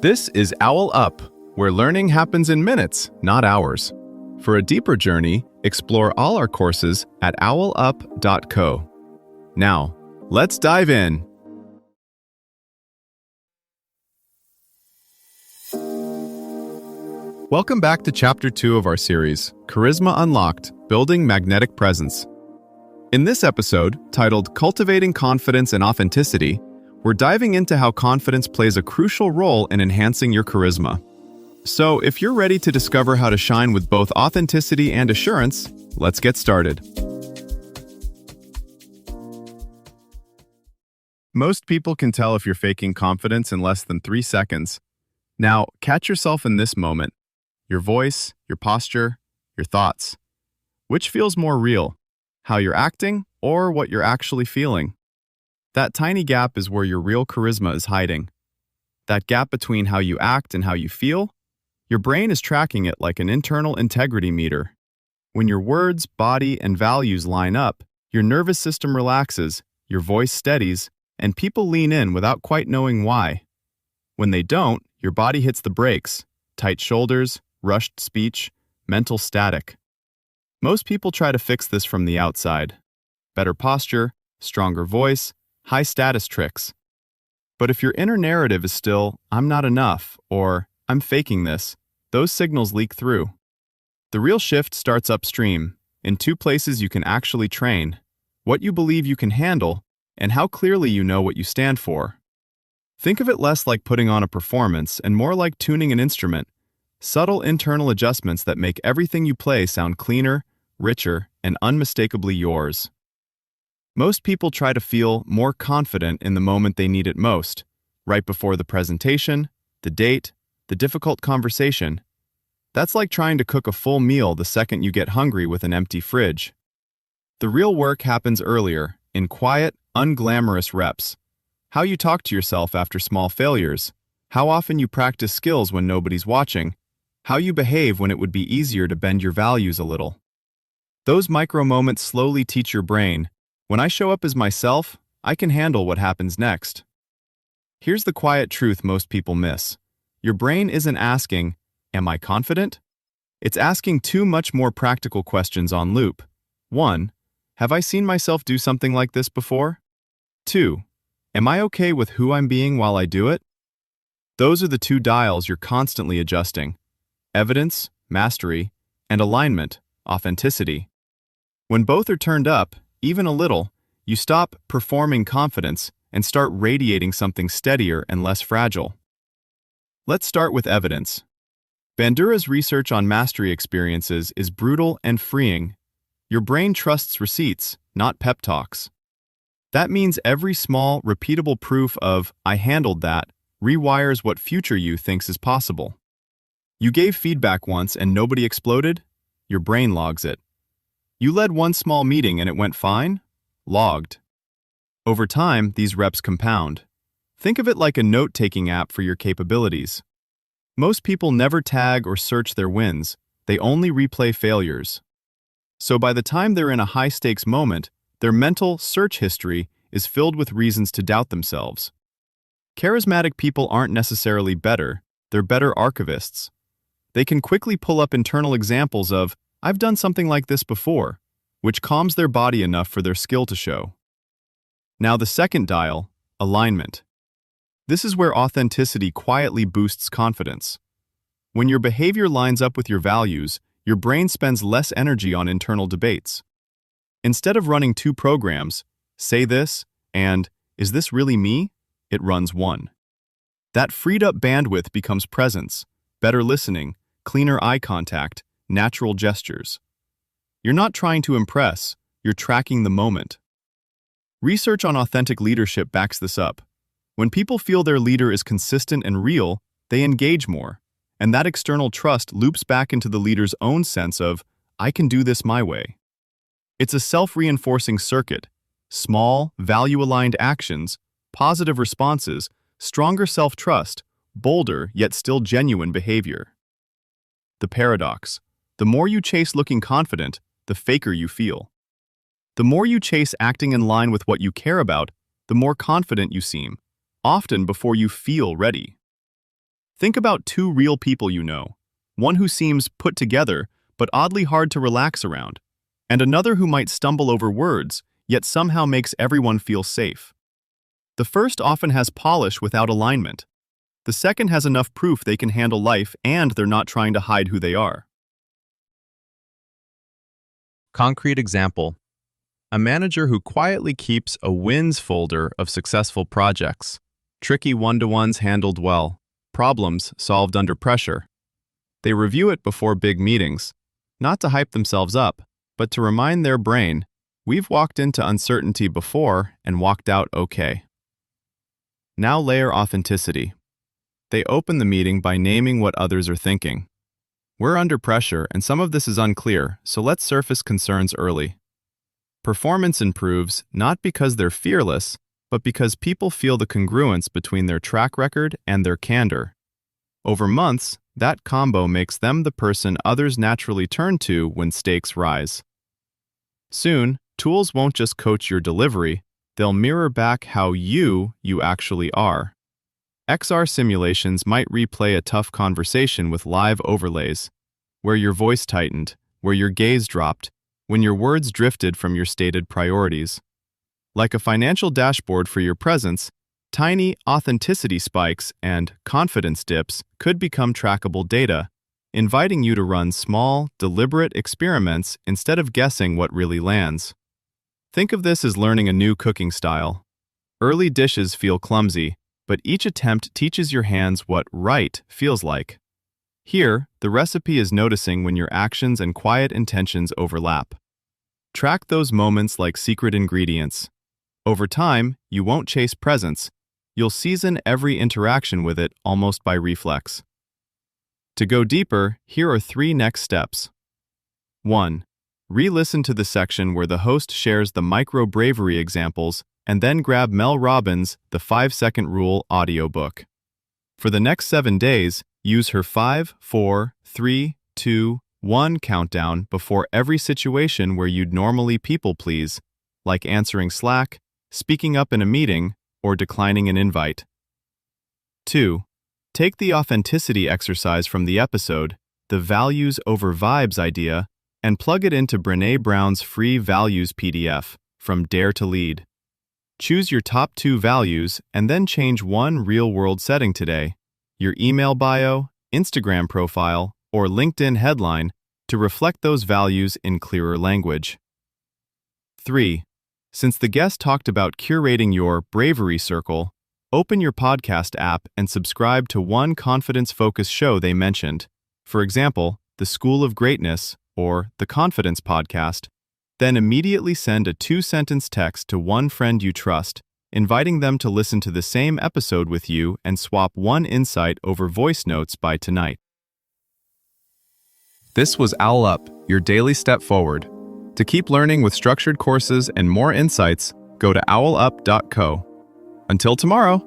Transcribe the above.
This is OwlUp, where learning happens in minutes, not hours. For a deeper journey, explore all our courses at owlup.co. Now, let's dive in. Welcome back to Chapter 2 of our series, Charisma Unlocked, Building Magnetic Presence. In this episode, titled Cultivating Confidence and Authenticity, we're diving into how confidence plays a crucial role in enhancing your charisma. So, if you're ready to discover how to shine with both authenticity and assurance, let's get started. Most people can tell if you're faking confidence in less than 3 seconds. Now, catch yourself in this moment. Your voice, your posture, your thoughts. Which feels more real? How you're acting or what you're actually feeling? That tiny gap is where your real charisma is hiding. That gap between how you act and how you feel? Your brain is tracking it like an internal integrity meter. When your words, body, and values line up, your nervous system relaxes, your voice steadies, and people lean in without quite knowing why. When they don't, your body hits the brakes, tight shoulders, rushed speech, mental static. Most people try to fix this from the outside. Better posture, stronger voice, high-status tricks. But if your inner narrative is still, "I'm not enough," or "I'm faking this," those signals leak through. The real shift starts upstream, in 2 places you can actually train: what you believe you can handle, and how clearly you know what you stand for. Think of it less like putting on a performance and more like tuning an instrument, subtle internal adjustments that make everything you play sound cleaner, richer, and unmistakably yours. Most people try to feel more confident in the moment they need it most, right before the presentation, the date, the difficult conversation. That's like trying to cook a full meal the second you get hungry with an empty fridge. The real work happens earlier, in quiet, unglamorous reps. How you talk to yourself after small failures, how often you practice skills when nobody's watching, how you behave when it would be easier to bend your values a little. Those micro moments slowly teach your brain, when I show up as myself, I can handle what happens next. Here's the quiet truth most people miss. Your brain isn't asking, "Am I confident?" It's asking 2 much more practical questions on loop. 1. Have I seen myself do something like this before? 2. Am I okay with who I'm being while I do it? Those are the 2 dials you're constantly adjusting: evidence, mastery, and alignment, authenticity. When both are turned up, even a little, you stop performing confidence and start radiating something steadier and less fragile. Let's start with evidence. Bandura's research on mastery experiences is brutal and freeing. Your brain trusts receipts, not pep talks. That means every small, repeatable proof of "I handled that" rewires what future you thinks is possible. You gave feedback once and nobody exploded? Your brain logs it. You led one small meeting and it went fine? Logged. Over time, these reps compound. Think of it like a note-taking app for your capabilities. Most people never tag or search their wins, they only replay failures. So by the time they're in a high-stakes moment, their mental search history is filled with reasons to doubt themselves. Charismatic people aren't necessarily better, they're better archivists. They can quickly pull up internal examples of, "I've done something like this before," which calms their body enough for their skill to show. Now the second dial, alignment. This is where authenticity quietly boosts confidence. When your behavior lines up with your values, your brain spends less energy on internal debates. Instead of running 2 programs, "say this" and "is this really me?" it runs 1. That freed up bandwidth becomes presence, better listening, cleaner eye contact, natural gestures. You're not trying to impress, you're tracking the moment. Research on authentic leadership backs this up. When people feel their leader is consistent and real, they engage more, and that external trust loops back into the leader's own sense of, "I can do this my way." It's a self-reinforcing circuit: small, value-aligned actions, positive responses, stronger self-trust, bolder yet still genuine behavior. The paradox: the more you chase looking confident, the faker you feel. The more you chase acting in line with what you care about, the more confident you seem, often before you feel ready. Think about two real people you know, one who seems put together but oddly hard to relax around, and another who might stumble over words, yet somehow makes everyone feel safe. The first often has polish without alignment. The second has enough proof they can handle life and they're not trying to hide who they are. Concrete example. A manager who quietly keeps a wins folder of successful projects. Tricky one-to-ones handled well. Problems solved under pressure. They review it before big meetings, not to hype themselves up, but to remind their brain, we've walked into uncertainty before and walked out okay. Now layer authenticity. They open the meeting by naming what others are thinking. We're under pressure and some of this is unclear, so let's surface concerns early. Performance improves not because they're fearless, but because people feel the congruence between their track record and their candor. Over months, that combo makes them the person others naturally turn to when stakes rise. Soon, tools won't just coach your delivery, they'll mirror back how you actually are. XR simulations might replay a tough conversation with live overlays, where your voice tightened, where your gaze dropped, when your words drifted from your stated priorities. Like a financial dashboard for your presence, tiny authenticity spikes and confidence dips could become trackable data, inviting you to run small, deliberate experiments instead of guessing what really lands. Think of this as learning a new cooking style. Early dishes feel clumsy, but each attempt teaches your hands what right feels like. Here, the recipe is noticing when your actions and quiet intentions overlap. Track those moments like secret ingredients. Over time, you won't chase presence. You'll season every interaction with it almost by reflex. To go deeper, here are 3 next steps. 1. Re-listen to the section where the host shares the micro-bravery examples and then grab Mel Robbins' The 5-Second Rule audiobook. For the next 7 days, use her 5, 4, 3, 2, 1 countdown before every situation where you'd normally people please, like answering Slack, speaking up in a meeting, or declining an invite. 2. Take the authenticity exercise from the episode, the values over vibes idea, and plug it into Brené Brown's free values PDF, From Dare to Lead. Choose your top 2 values and then change one real-world setting today, your email bio, Instagram profile, or LinkedIn headline, to reflect those values in clearer language. 3. Since the guest talked about curating your bravery circle, open your podcast app and subscribe to one confidence-focused show they mentioned. For example, The School of Greatness or The Confidence Podcast. Then immediately send a 2-sentence text to one friend you trust, inviting them to listen to the same episode with you and swap one insight over voice notes by tonight. This was OwlUp, your daily step forward. To keep learning with structured courses and more insights, go to owlup.co. Until tomorrow.